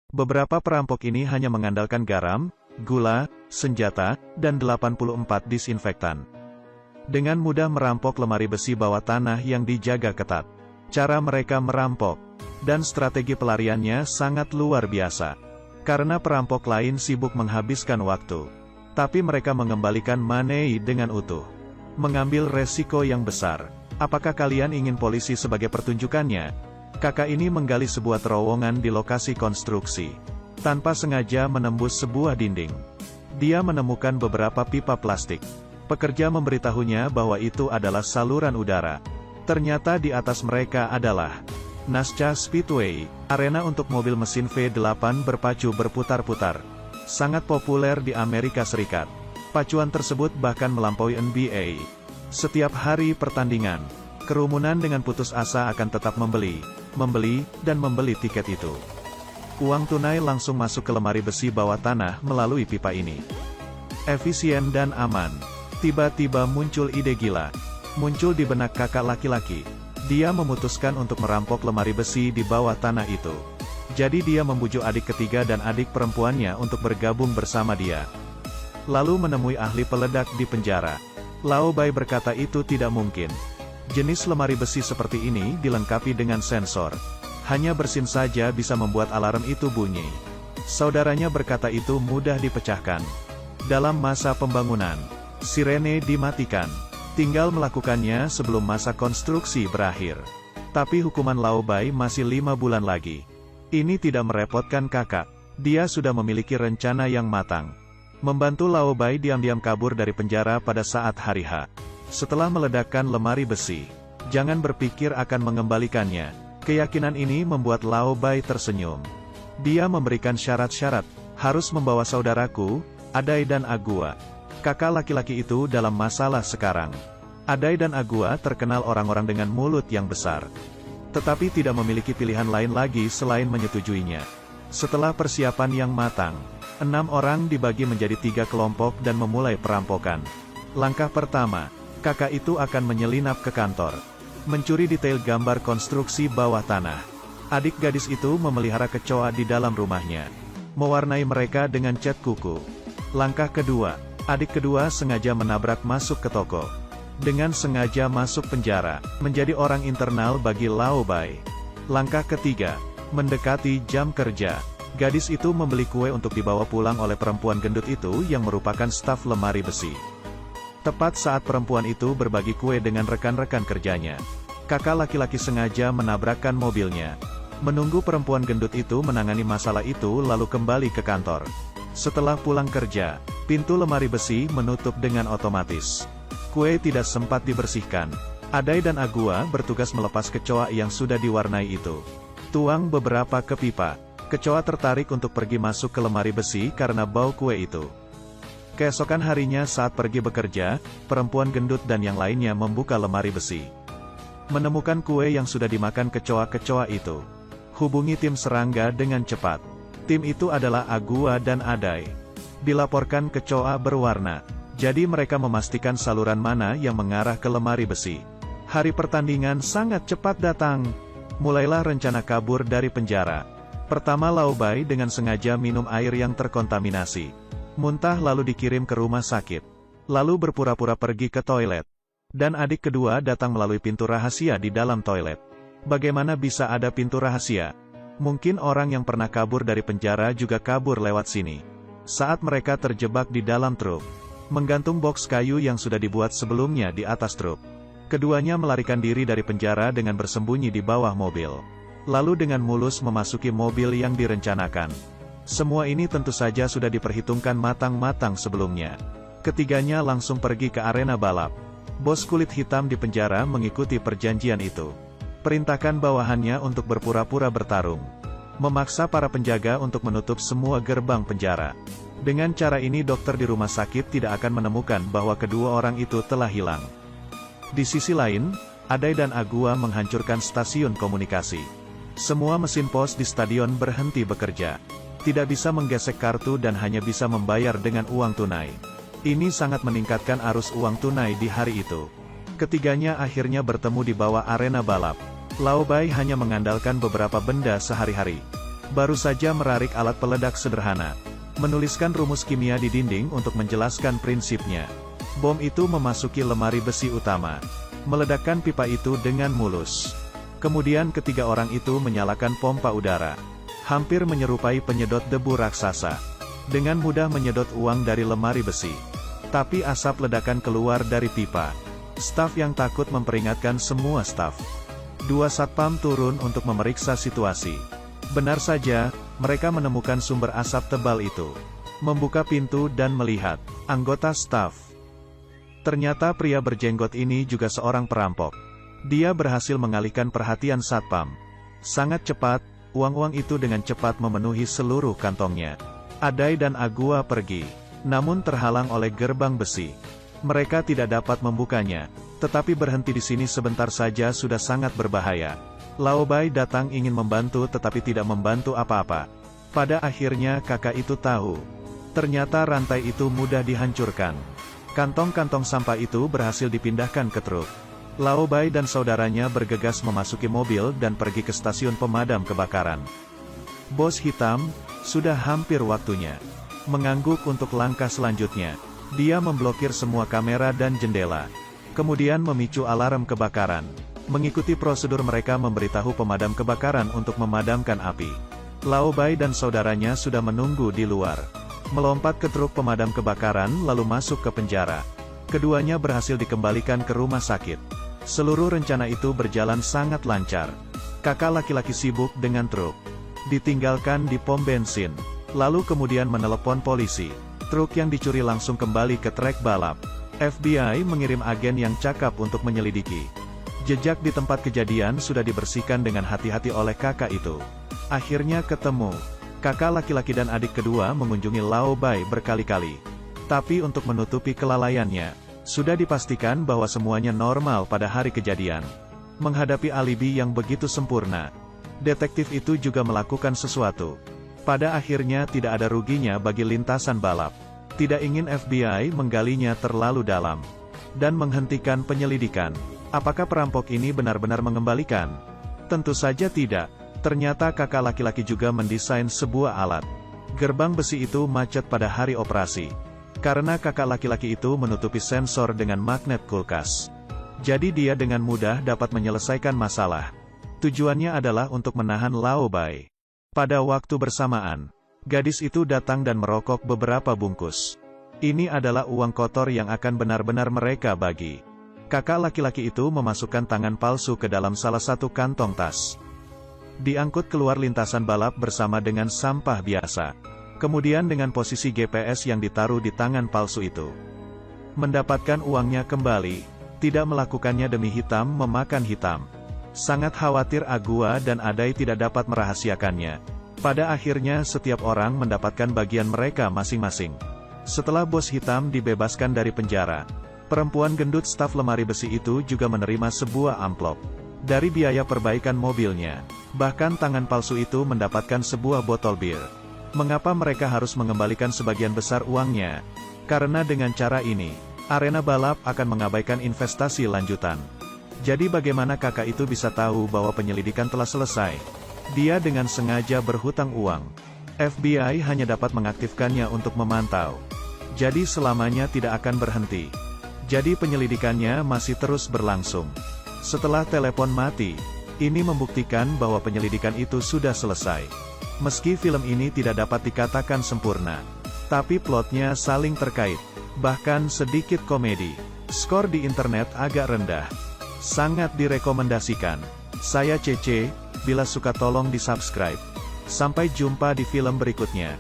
Beberapa perampok ini hanya mengandalkan garam, gula, senjata, dan 84 disinfektan. Dengan mudah merampok lemari besi bawah tanah yang dijaga ketat. Cara mereka merampok dan strategi pelariannya sangat luar biasa. Karena perampok lain sibuk menghabiskan waktu, tapi mereka mengembalikan money dengan utuh. Mengambil resiko yang besar. Apakah kalian ingin polisi sebagai pertunjukannya? Kakak ini menggali sebuah terowongan di lokasi konstruksi. Tanpa sengaja menembus sebuah dinding. Dia menemukan beberapa pipa plastik. Pekerja memberitahunya bahwa itu adalah saluran udara. Ternyata di atas mereka adalah NASCAR Speedway, arena untuk mobil mesin V8 berpacu berputar-putar. Sangat populer di Amerika Serikat. Pacuan tersebut bahkan melampaui NBA. Setiap hari pertandingan, kerumunan dengan putus asa akan tetap membeli, dan membeli tiket itu. Uang tunai langsung masuk ke lemari besi bawah tanah melalui pipa ini. Efisien dan aman. Tiba-tiba muncul ide gila. Muncul di benak kakak laki-laki. Dia memutuskan untuk merampok lemari besi di bawah tanah itu. Jadi dia membujuk adik ketiga dan adik perempuannya untuk bergabung bersama dia. Lalu menemui ahli peledak di penjara. Lao Bai berkata itu tidak mungkin. Jenis lemari besi seperti ini dilengkapi dengan sensor. Hanya bersin saja bisa membuat alarm itu bunyi. Saudaranya berkata itu mudah dipecahkan. Dalam masa pembangunan, sirene dimatikan. Tinggal melakukannya sebelum masa konstruksi berakhir. Tapi hukuman Lao Bai masih 5 bulan lagi. Ini tidak merepotkan kakak. Dia sudah memiliki rencana yang matang. Membantu Lao Bai diam-diam kabur dari penjara pada saat hari H. Setelah meledakkan lemari besi, jangan berpikir akan mengembalikannya. Keyakinan ini membuat Lao Bai tersenyum. Dia memberikan syarat-syarat, harus membawa saudaraku, Adai dan Agua. Kakak laki-laki itu dalam masalah sekarang. Adai dan Agua terkenal orang-orang dengan mulut yang besar. Tetapi tidak memiliki pilihan lain lagi selain menyetujuinya. Setelah persiapan yang matang, 6 orang dibagi menjadi 3 kelompok dan memulai perampokan. Langkah pertama, kakak itu akan menyelinap ke kantor. Mencuri detail gambar konstruksi bawah tanah. Adik gadis itu memelihara kecoa di dalam rumahnya. Mewarnai mereka dengan cat kuku. Langkah kedua, adik kedua sengaja menabrak masuk ke toko. Dengan sengaja masuk penjara, menjadi orang internal bagi Lao Bai. Langkah ketiga, mendekati jam kerja. Gadis itu membeli kue untuk dibawa pulang oleh perempuan gendut itu yang merupakan staf lemari besi. Tepat saat perempuan itu berbagi kue dengan rekan-rekan kerjanya, kakak laki-laki sengaja menabrakkan mobilnya. Menunggu perempuan gendut itu menangani masalah itu lalu kembali ke kantor. Setelah pulang kerja, pintu lemari besi menutup dengan otomatis. Kue tidak sempat dibersihkan. Adai dan Agua bertugas melepas kecoa yang sudah diwarnai itu. Tuang beberapa ke pipa. Kecoa tertarik untuk pergi masuk ke lemari besi karena bau kue itu. Keesokan harinya saat pergi bekerja, perempuan gendut dan yang lainnya membuka lemari besi. Menemukan kue yang sudah dimakan kecoa-kecoa itu. Hubungi tim serangga dengan cepat. Tim itu adalah Agua dan Adai. Dilaporkan kecoa berwarna. Jadi mereka memastikan saluran mana yang mengarah ke lemari besi. Hari pertandingan sangat cepat datang. Mulailah rencana kabur dari penjara. Pertama Lao Bai dengan sengaja minum air yang terkontaminasi. Muntah lalu dikirim ke rumah sakit. Lalu berpura-pura pergi ke toilet. Dan adik kedua datang melalui pintu rahasia di dalam toilet. Bagaimana bisa ada pintu rahasia? Mungkin orang yang pernah kabur dari penjara juga kabur lewat sini. Saat mereka terjebak di dalam truk, menggantung boks kayu yang sudah dibuat sebelumnya di atas truk. Keduanya melarikan diri dari penjara dengan bersembunyi di bawah mobil. Lalu dengan mulus memasuki mobil yang direncanakan. Semua ini tentu saja sudah diperhitungkan matang-matang sebelumnya. Ketiganya langsung pergi ke arena balap. Bos kulit hitam di penjara mengikuti perjanjian itu. Perintahkan bawahannya untuk berpura-pura bertarung. Memaksa para penjaga untuk menutup semua gerbang penjara. Dengan cara ini dokter di rumah sakit tidak akan menemukan bahwa kedua orang itu telah hilang. Di sisi lain, Adai dan Agua menghancurkan stasiun komunikasi. Semua mesin pos di stadion berhenti bekerja. Tidak bisa menggesek kartu dan hanya bisa membayar dengan uang tunai. Ini sangat meningkatkan arus uang tunai di hari itu. Ketiganya akhirnya bertemu di bawah arena balap. Lao Bai hanya mengandalkan beberapa benda sehari-hari. Baru saja merarik alat peledak sederhana. Menuliskan rumus kimia di dinding untuk menjelaskan prinsipnya. Bom itu memasuki lemari besi utama. Meledakkan pipa itu dengan mulus. Kemudian ketiga orang itu menyalakan pompa udara. Hampir menyerupai penyedot debu raksasa. Dengan mudah menyedot uang dari lemari besi. Tapi asap ledakan keluar dari pipa. Staf yang takut memperingatkan semua staf. 2 satpam turun untuk memeriksa situasi. Benar saja, mereka menemukan sumber asap tebal itu. Membuka pintu dan melihat anggota staf. Ternyata pria berjenggot ini juga seorang perampok. Dia berhasil mengalihkan perhatian satpam. Sangat cepat, uang-uang itu dengan cepat memenuhi seluruh kantongnya. Adai dan Agua pergi, namun terhalang oleh gerbang besi. Mereka tidak dapat membukanya, tetapi berhenti di sini sebentar saja sudah sangat berbahaya. Laobai datang ingin membantu tetapi tidak membantu apa-apa. Pada akhirnya kakak itu tahu. Ternyata rantai itu mudah dihancurkan. Kantong-kantong sampah itu berhasil dipindahkan ke truk. Laobai dan saudaranya bergegas memasuki mobil dan pergi ke stasiun pemadam kebakaran. Bos hitam, sudah hampir waktunya. Mengangguk untuk langkah selanjutnya. Dia memblokir semua kamera dan jendela. Kemudian memicu alarm kebakaran. Mengikuti prosedur mereka memberitahu pemadam kebakaran untuk memadamkan api. Laobai dan saudaranya sudah menunggu di luar. Melompat ke truk pemadam kebakaran lalu masuk ke penjara. Keduanya berhasil dikembalikan ke rumah sakit. Seluruh rencana itu berjalan sangat lancar. Kakak laki-laki sibuk dengan truk. Ditinggalkan di pom bensin. Lalu kemudian menelepon polisi. Truk yang dicuri langsung kembali ke trek balap. FBI mengirim agen yang cakap untuk menyelidiki. Jejak di tempat kejadian sudah dibersihkan dengan hati-hati oleh kakak itu. Akhirnya ketemu. Kakak laki-laki dan adik kedua mengunjungi Laobai berkali-kali. Tapi untuk menutupi kelalaiannya, sudah dipastikan bahwa semuanya normal pada hari kejadian. Menghadapi alibi yang begitu sempurna, detektif itu juga melakukan sesuatu. Pada akhirnya tidak ada ruginya bagi lintasan balap. Tidak ingin FBI menggalinya terlalu dalam. Dan menghentikan penyelidikan. Apakah perampok ini benar-benar mengembalikan? Tentu saja tidak. Ternyata kakak laki-laki juga mendesain sebuah alat. Gerbang besi itu macet pada hari operasi. Karena kakak laki-laki itu menutupi sensor dengan magnet kulkas. Jadi dia dengan mudah dapat menyelesaikan masalah. Tujuannya adalah untuk menahan Laobai. Pada waktu bersamaan, gadis itu datang dan merokok beberapa bungkus. Ini adalah uang kotor yang akan benar-benar mereka bagi. Kakak laki-laki itu memasukkan tangan palsu ke dalam salah satu kantong tas. Diangkut keluar lintasan balap bersama dengan sampah biasa. Kemudian dengan posisi GPS yang ditaruh di tangan palsu itu. Mendapatkan uangnya kembali, tidak melakukannya demi hitam memakan hitam. Sangat khawatir Agua dan Adai tidak dapat merahasiakannya. Pada akhirnya setiap orang mendapatkan bagian mereka masing-masing. Setelah bos hitam dibebaskan dari penjara, perempuan gendut staf lemari besi itu juga menerima sebuah amplop. Dari biaya perbaikan mobilnya. Bahkan tangan palsu itu mendapatkan sebuah botol bir. Mengapa mereka harus mengembalikan sebagian besar uangnya? Karena dengan cara ini, arena balap akan mengabaikan investasi lanjutan. Jadi bagaimana kakak itu bisa tahu bahwa penyelidikan telah selesai? Dia dengan sengaja berhutang uang. FBI hanya dapat mengaktifkannya untuk memantau. Jadi selamanya tidak akan berhenti. Jadi penyelidikannya masih terus berlangsung. Setelah telepon mati, ini membuktikan bahwa penyelidikan itu sudah selesai. Meski film ini tidak dapat dikatakan sempurna, tapi plotnya saling terkait, bahkan sedikit komedi. Skor di internet agak rendah. Sangat direkomendasikan. Saya Cece, bila suka tolong di subscribe. Sampai jumpa di film berikutnya.